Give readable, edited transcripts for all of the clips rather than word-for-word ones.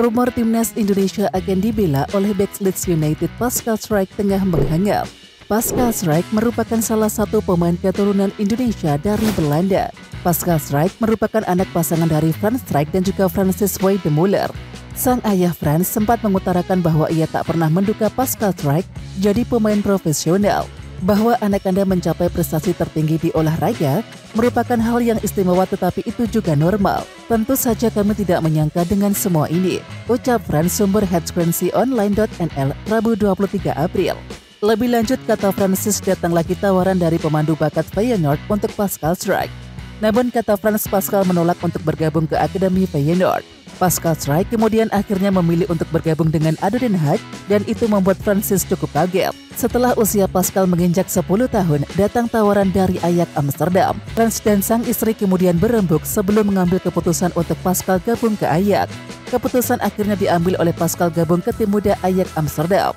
Rumor timnas Indonesia akan dibela oleh bek Leeds United Pascal Schreik tengah menghangat. Pascal Schreik merupakan salah satu pemain keturunan Indonesia dari Belanda. Pascal Schreik merupakan anak pasangan dari Frans Schreik dan juga Francis de Muller. Sang ayah Frans sempat mengutarakan bahwa ia tak pernah menduga Pascal Schreik jadi pemain profesional. Bahwa anak Anda mencapai prestasi tertinggi di olahraga merupakan hal yang istimewa, tetapi itu juga normal. Tentu saja kami tidak menyangka dengan semua ini, ucap Frans sumber headscreencyonline.nl Rabu 23 April. Lebih lanjut, kata Francis, datang lagi tawaran dari pemandu bakat Feyenoord untuk Pascal Schreik. Namun kata Frans, Pascal menolak untuk bergabung ke Akademi Feyenoord. Pascal Schreik kemudian akhirnya memilih untuk bergabung dengan ADO Den Haag dan itu membuat Francis cukup kaget. Setelah usia Pascal menginjak 10 tahun, datang tawaran dari Ajax Amsterdam. Frans dan sang istri kemudian berembuk sebelum mengambil keputusan untuk Pascal gabung ke Ajax. Keputusan akhirnya diambil oleh Pascal gabung ke tim muda Ajax Amsterdam.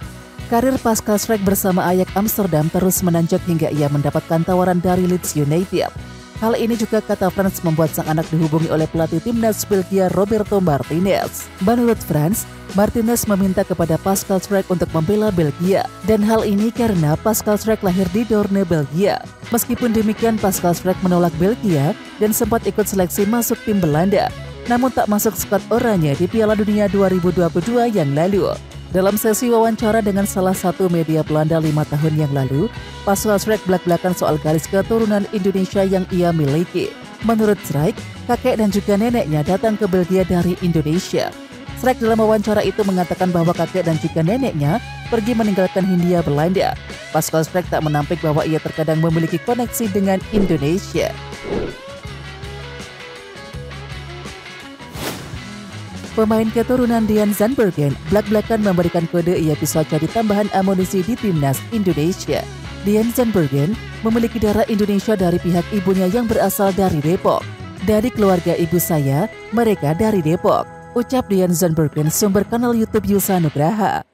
Karir Pascal Schreik bersama Ajax Amsterdam terus menanjak hingga ia mendapatkan tawaran dari Leeds United. Hal ini juga, kata Frans, membuat sang anak dihubungi oleh pelatih timnas Belgia Roberto Martinez. Menurut Frans, Martinez meminta kepada Pascal Schreik untuk membela Belgia, dan hal ini karena Pascal Schreik lahir di Doorn, Belgia. Meskipun demikian, Pascal Schreik menolak Belgia dan sempat ikut seleksi masuk tim Belanda, namun tak masuk skuad oranye di Piala Dunia 2022 yang lalu. Dalam sesi wawancara dengan salah satu media Belanda 5 tahun yang lalu, Pascal Schreik belak-belakan soal garis keturunan Indonesia yang ia miliki. Menurut Schreik, kakek dan juga neneknya datang ke Belgia dari Indonesia. Schreik dalam wawancara itu mengatakan bahwa kakek dan juga neneknya pergi meninggalkan Hindia Belanda. Pascal Schreik tak menampik bahwa ia terkadang memiliki koneksi dengan Indonesia. Pemain keturunan Dean Zandbergen belak-belakan memberikan kode ia bisa jadi tambahan amunisi di timnas Indonesia. Dean Zandbergen memiliki darah Indonesia dari pihak ibunya yang berasal dari Depok. Dari keluarga ibu saya, mereka dari Depok, ucap Dean Zandbergen sumber kanal YouTube Yusa Nugraha.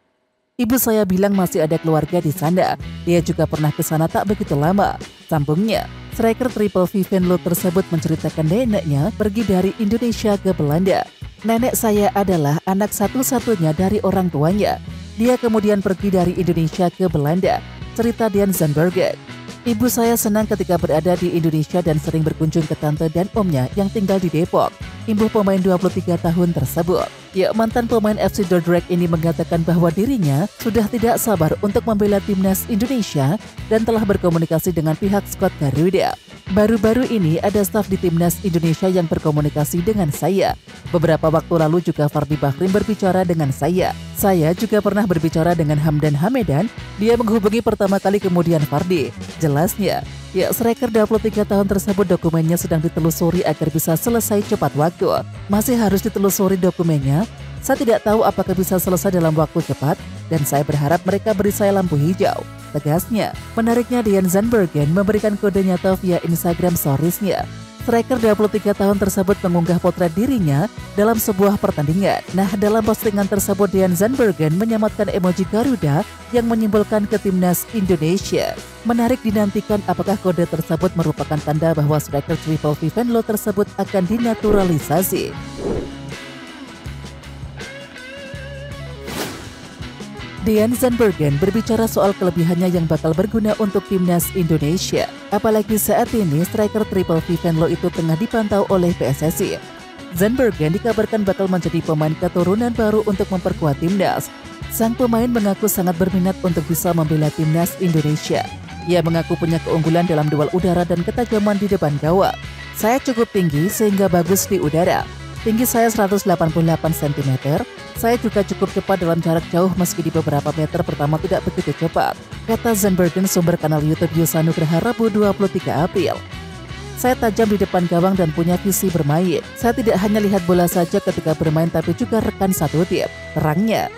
Ibu saya bilang masih ada keluarga di sana. Dia juga pernah ke sana tak begitu lama, sambungnya. Striker Triple V Venlo tersebut menceritakan neneknya pergi dari Indonesia ke Belanda. Nenek saya adalah anak satu-satunya dari orang tuanya. Dia kemudian pergi dari Indonesia ke Belanda, cerita Dean Zandbergen. Ibu saya senang ketika berada di Indonesia dan sering berkunjung ke tante dan omnya yang tinggal di Depok, imbuh pemain 23 tahun tersebut. Ya, mantan pemain FC Dordrecht ini mengatakan bahwa dirinya sudah tidak sabar untuk membela timnas Indonesia dan telah berkomunikasi dengan pihak skuad Garuda. Baru-baru ini ada staf di timnas Indonesia yang berkomunikasi dengan saya. Beberapa waktu lalu juga Fardi Bahrim berbicara dengan saya. Saya juga pernah berbicara dengan Hamdan Hamedan. Dia menghubungi pertama kali kemudian Fardi. Jelasnya, ya, striker 23 tahun tersebut dokumennya sedang ditelusuri agar bisa selesai cepat waktu. Masih harus ditelusuri dokumennya. Saya tidak tahu apakah bisa selesai dalam waktu cepat dan saya berharap mereka beri saya lampu hijau, tegasnya. Menariknya, Dean Zandbergen memberikan kode nyata via Instagram Stories-nya. Striker 23 tahun tersebut mengunggah potret dirinya dalam sebuah pertandingan. Nah, dalam postingan tersebut Dean Zandbergen menyamatkan emoji Garuda yang menyimbolkan ke timnas Indonesia. Menarik dinantikan apakah kode tersebut merupakan tanda bahwa striker Triple V Venlo tersebut akan dinaturalisasi. Dean Zandbergen berbicara soal kelebihannya yang bakal berguna untuk timnas Indonesia. Apalagi saat ini striker Triple V Venlo itu tengah dipantau oleh PSSI. Zandbergen dikabarkan bakal menjadi pemain keturunan baru untuk memperkuat timnas. Sang pemain mengaku sangat berminat untuk bisa membela timnas Indonesia. Ia mengaku punya keunggulan dalam duel udara dan ketajaman di depan gawang. Saya cukup tinggi sehingga bagus di udara. Tinggi saya 188 cm. Saya juga cukup cepat dalam jarak jauh meski di beberapa meter pertama tidak begitu cepat, kata Zandbergen sumber kanal YouTube Yusa Nugraha Rabu 23 April. Saya tajam di depan gawang dan punya visi bermain. Saya tidak hanya lihat bola saja ketika bermain tapi juga rekan satu tim, terangnya.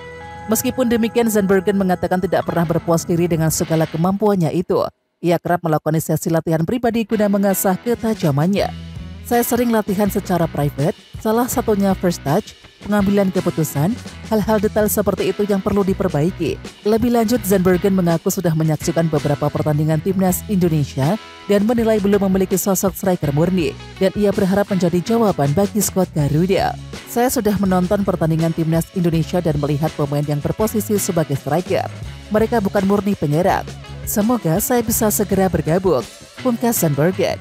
Meskipun demikian, Zandbergen mengatakan tidak pernah berpuas diri dengan segala kemampuannya itu. Ia kerap melakukan sesi latihan pribadi guna mengasah ketajamannya. Saya sering latihan secara private, salah satunya first touch, pengambilan keputusan, hal-hal detail seperti itu yang perlu diperbaiki. Lebih lanjut, Zandbergen mengaku sudah menyaksikan beberapa pertandingan timnas Indonesia dan menilai belum memiliki sosok striker murni, dan ia berharap menjadi jawaban bagi skuad Garuda. Saya sudah menonton pertandingan timnas Indonesia dan melihat pemain yang berposisi sebagai striker. Mereka bukan murni penyerang. Semoga saya bisa segera bergabung, pungkas Zandbergen.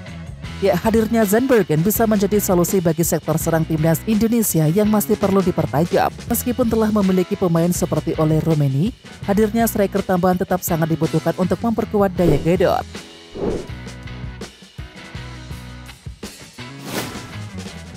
Ya, hadirnya Zandbergen bisa menjadi solusi bagi sektor serang timnas Indonesia yang masih perlu dipertajam. Meskipun telah memiliki pemain seperti Ole Romeni, hadirnya striker tambahan tetap sangat dibutuhkan untuk memperkuat daya gedor.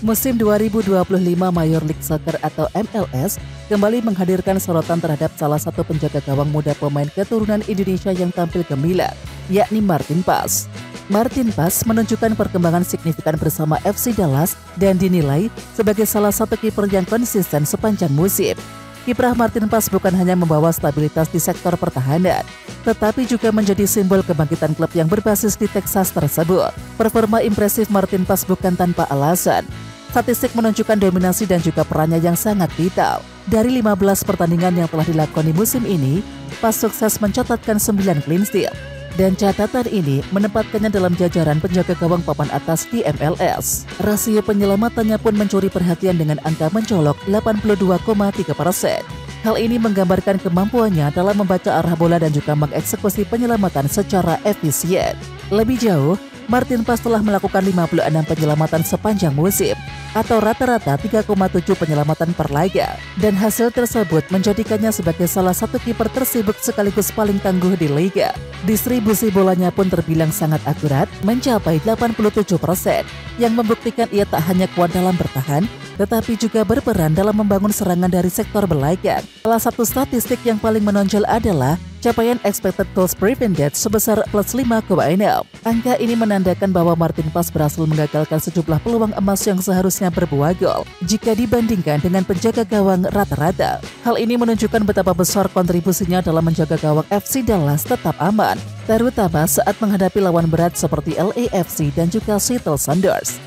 Musim 2025 Major League Soccer atau MLS kembali menghadirkan sorotan terhadap salah satu penjaga gawang muda pemain keturunan Indonesia yang tampil gemilang, yakni Martin Paes. Martin Paes menunjukkan perkembangan signifikan bersama FC Dallas dan dinilai sebagai salah satu kiper yang konsisten sepanjang musim. Kiprah Martin Paes bukan hanya membawa stabilitas di sektor pertahanan, tetapi juga menjadi simbol kebangkitan klub yang berbasis di Texas tersebut. Performa impresif Martin Paes bukan tanpa alasan. Statistik menunjukkan dominasi dan juga perannya yang sangat vital. Dari 15 pertandingan yang telah dilakoni musim ini, Paes sukses mencatatkan 9 clean sheet. Dan catatan ini menempatkannya dalam jajaran penjaga gawang papan atas di MLS. Rasio penyelamatannya pun mencuri perhatian dengan angka mencolok 82,3%. Hal ini menggambarkan kemampuannya dalam membaca arah bola dan juga mengeksekusi penyelamatan secara efisien. Lebih jauh, Martin Paes telah melakukan 56 penyelamatan sepanjang musim atau rata-rata 3,7 penyelamatan per laga, dan hasil tersebut menjadikannya sebagai salah satu kiper tersibuk sekaligus paling tangguh di liga. Distribusi bolanya pun terbilang sangat akurat, mencapai 87%, yang membuktikan ia tak hanya kuat dalam bertahan, tetapi juga berperan dalam membangun serangan dari sektor belakang. Salah satu statistik yang paling menonjol adalah capaian expected goals prevented sebesar +5,6. Angka ini menandakan bahwa Martin Paes berhasil menggagalkan sejumlah peluang emas yang seharusnya berbuah gol jika dibandingkan dengan penjaga gawang rata-rata. Hal ini menunjukkan betapa besar kontribusinya dalam menjaga gawang FC Dallas tetap aman, terutama saat menghadapi lawan berat seperti LAFC dan juga Seattle Sounders.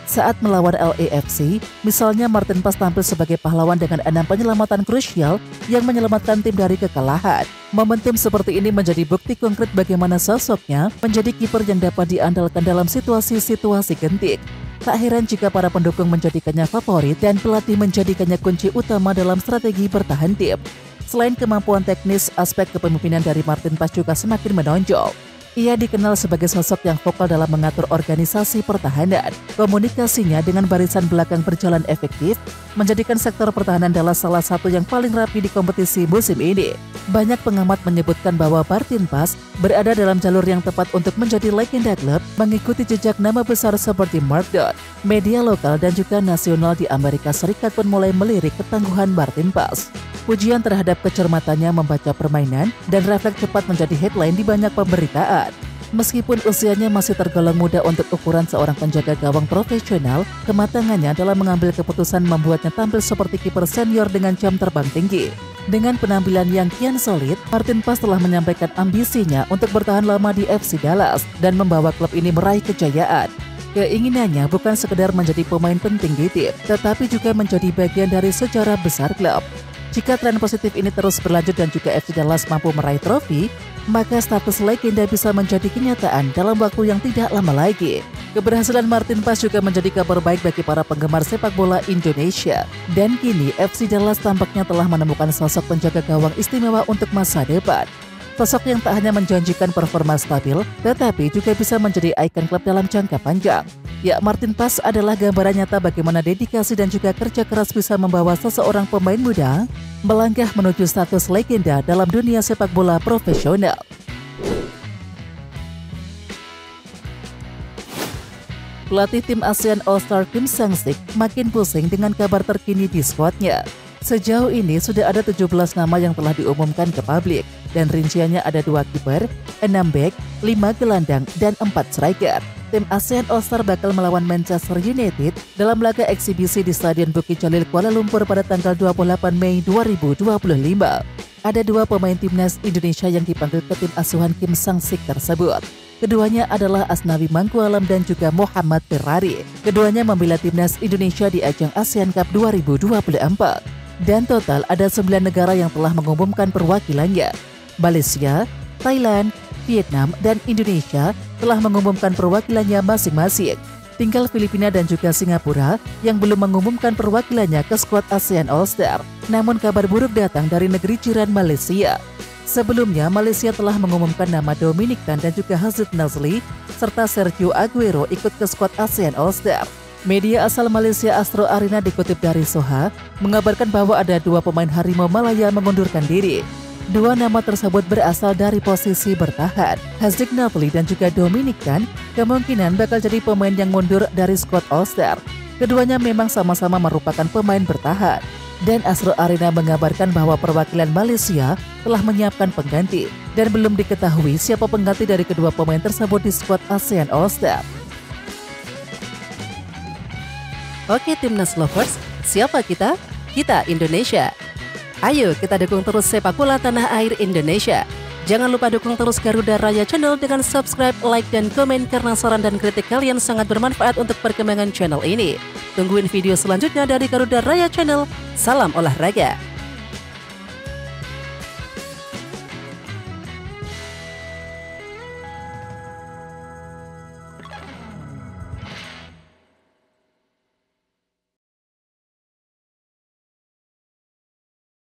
Saat melawan LAFC, misalnya Martin Paes tampil sebagai pahlawan dengan 6 penyelamatan krusial yang menyelamatkan tim dari kekalahan. Momentum seperti ini menjadi bukti konkret bagaimana sosoknya menjadi kiper yang dapat diandalkan dalam situasi-situasi genting. Tak heran jika para pendukung menjadikannya favorit dan pelatih menjadikannya kunci utama dalam strategi bertahan tim. Selain kemampuan teknis, aspek kepemimpinan dari Martin Paes juga semakin menonjol. Ia dikenal sebagai sosok yang vokal dalam mengatur organisasi pertahanan. Komunikasinya dengan barisan belakang berjalan efektif, menjadikan sektor pertahanan Dallas salah satu yang paling rapi di kompetisi musim ini. Banyak pengamat menyebutkan bahwa Martin Paes berada dalam jalur yang tepat untuk menjadi legenda klub, mengikuti jejak nama besar seperti Mark Dodd. Media lokal dan juga nasional di Amerika Serikat pun mulai melirik ketangguhan Martin Paes. Pujian terhadap kecermatannya membaca permainan dan refleks cepat menjadi headline di banyak pemberitaan. Meskipun usianya masih tergolong muda untuk ukuran seorang penjaga gawang profesional, kematangannya dalam mengambil keputusan membuatnya tampil seperti kiper senior dengan jam terbang tinggi. Dengan penampilan yang kian solid, Martin Paes telah menyampaikan ambisinya untuk bertahan lama di FC Dallas dan membawa klub ini meraih kejayaan. Keinginannya bukan sekedar menjadi pemain penting di tim, tetapi juga menjadi bagian dari sejarah besar klub. Jika tren positif ini terus berlanjut dan juga FC Dallas mampu meraih trofi, maka status legenda bisa menjadi kenyataan dalam waktu yang tidak lama lagi. Keberhasilan Martin Paes juga menjadi kabar baik bagi para penggemar sepak bola Indonesia. Dan kini FC Dallas tampaknya telah menemukan sosok penjaga gawang istimewa untuk masa depan. Sosok yang tak hanya menjanjikan performa stabil, tetapi juga bisa menjadi ikon klub dalam jangka panjang. Ya, Martin Paes adalah gambaran nyata bagaimana dedikasi dan juga kerja keras bisa membawa seseorang pemain muda melangkah menuju status legenda dalam dunia sepak bola profesional. Pelatih tim ASEAN All-Star Kim Sang-sik makin pusing dengan kabar terkini di skuadnya. Sejauh ini sudah ada 17 nama yang telah diumumkan ke publik, dan rinciannya ada 2 kiper, 6 back, 5 gelandang, dan 4 striker. Tim ASEAN All-Star bakal melawan Manchester United dalam laga eksibisi di Stadion Bukit Jalil Kuala Lumpur pada tanggal 28 Mei 2025. Ada 2 pemain timnas Indonesia yang dipanggil ke tim asuhan Kim Sang-sik tersebut. Keduanya adalah Asnawi Mangkualam dan juga Muhammad Ferrari. Keduanya membela timnas Indonesia di ajang ASEAN Cup 2024. Dan total ada 9 negara yang telah mengumumkan perwakilannya. Malaysia, Thailand, Vietnam, dan Indonesia telah mengumumkan perwakilannya masing-masing. Tinggal Filipina dan juga Singapura yang belum mengumumkan perwakilannya ke skuad ASEAN All-Star. Namun kabar buruk datang dari negeri jiran Malaysia. Sebelumnya, Malaysia telah mengumumkan nama Dominic Tan dan juga Hazid Nazli serta Sergio Aguero ikut ke skuad ASEAN All-Star. Media asal Malaysia Astro Arena dikutip dari Soha mengabarkan bahwa ada 2 pemain Harimau Malaya mengundurkan diri. 2 nama tersebut berasal dari posisi bertahan. Hazid Nazli dan juga Dominic Tan kemungkinan bakal jadi pemain yang mundur dari skuad All-Star. Keduanya memang sama-sama merupakan pemain bertahan. Dan Astro Arena mengabarkan bahwa perwakilan Malaysia telah menyiapkan pengganti dan belum diketahui siapa pengganti dari kedua pemain tersebut di skuad ASEAN All-Star. Oke Timnas Lovers, siapa kita? Kita Indonesia. Ayo kita dukung terus sepak bola tanah air Indonesia. Jangan lupa dukung terus Garuda Raya Channel dengan subscribe, like, dan komen karena saran dan kritik kalian sangat bermanfaat untuk perkembangan channel ini. Tungguin video selanjutnya dari Garuda Raya Channel. Salam olahraga.